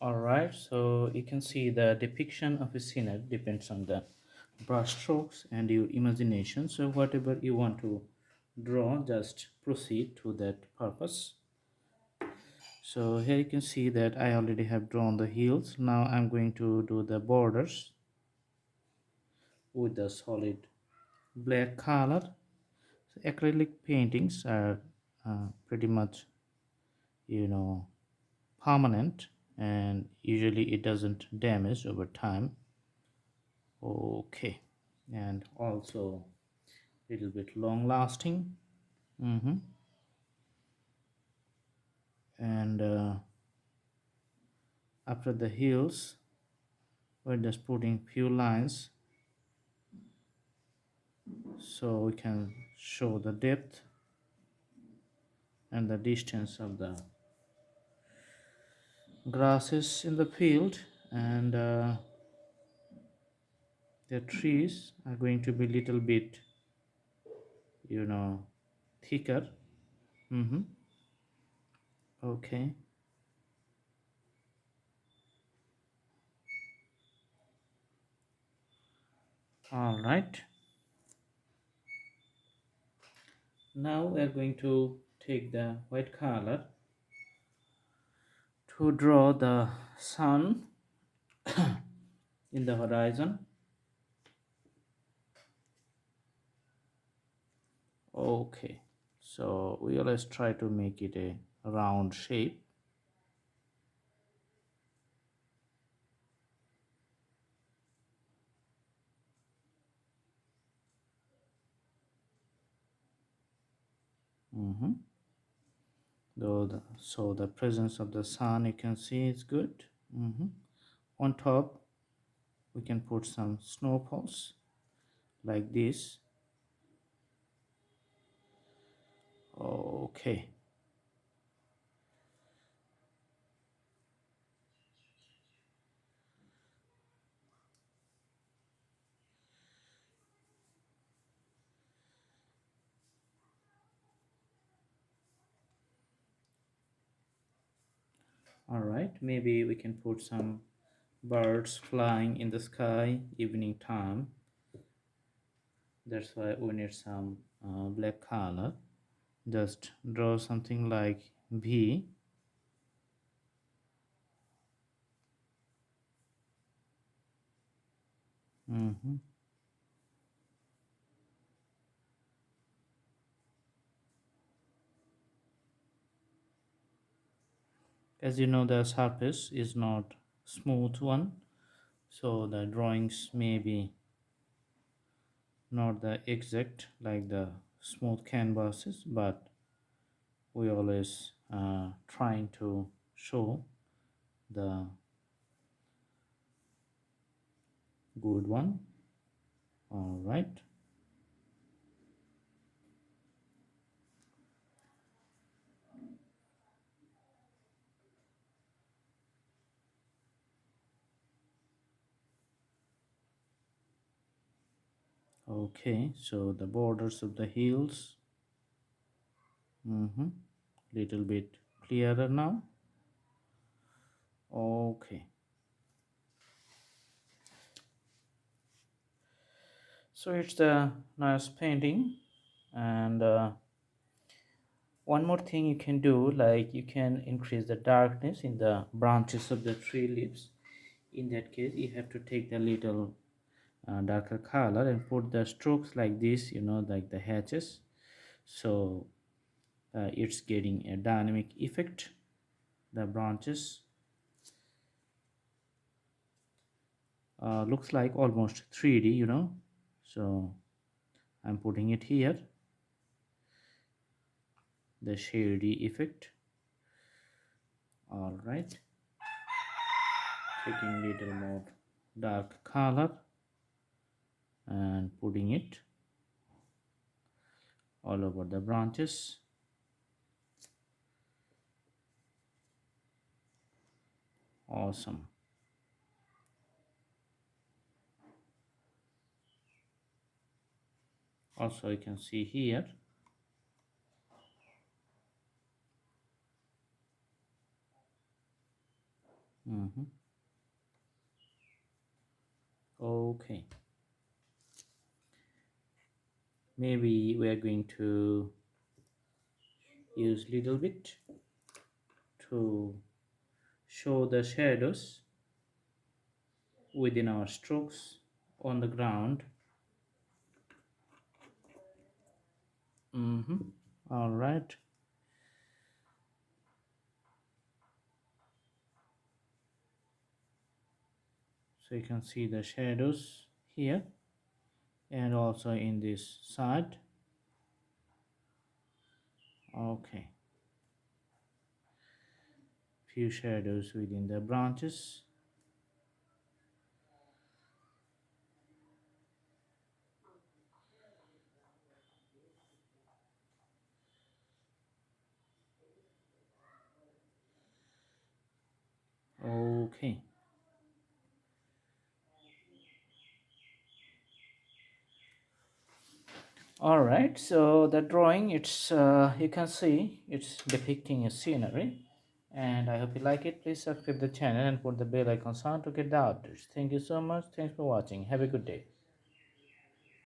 Alright, so you can see the depiction of a sinner depends on the brush strokes and your imagination. So whatever you want to draw, just proceed to that purpose. So here you can see that I already have drawn the heels. Now I'm going to do the borders with the solid black color. So acrylic paintings are pretty much, you know, permanent, and usually it doesn't damage over time. Okay, and also little bit long lasting. Mm-hmm. And after the heels, we're just putting few lines so we can show the depth and the distance of the grasses in the field, and the trees are going to be little bit, you know, thicker. Mm-hmm. Okay. All right. Now we are going to take the white color to draw the sun in the horizon. Okay, so we always try to make it a round shape. Mm-hmm. So the presence of the sun, you can see, is good. Mm-hmm. On top we can put some snowfalls like this. Okay. All right, maybe we can put some birds flying in the sky evening time. That's why we need some black color. Just draw something like V. Mm-hmm. As you know, the surface is not smooth one, so the drawings may be not the exact like the smooth canvases, but we always trying to show the good one. All right. Okay, so the borders of the heels, mm-hmm, little bit clearer now. Okay, so it's the nice painting. And one more thing you can do, like you can increase the darkness in the branches of the tree leaves. In that case, you have to take the little darker color and put the strokes like this, you know, like the hatches. So it's getting a dynamic effect. The branches looks like almost 3D, you know. So I'm putting it here, the shady effect. All right, taking little more dark color and putting it all over the branches. Awesome. Also, you can see here. Mm-hmm. Okay, maybe we are going to use little bit to show the shadows within our strokes on the ground. Mm-hmm. All right. So you can see the shadows here and also in this side. Okay, few shadows within the branches. Okay. All right, so the drawing, it's you can see it's depicting a scenery, and I hope you like it. Please subscribe the channel and put the bell icon on to get the updates. Thank you so much. Thanks for watching. Have a good day.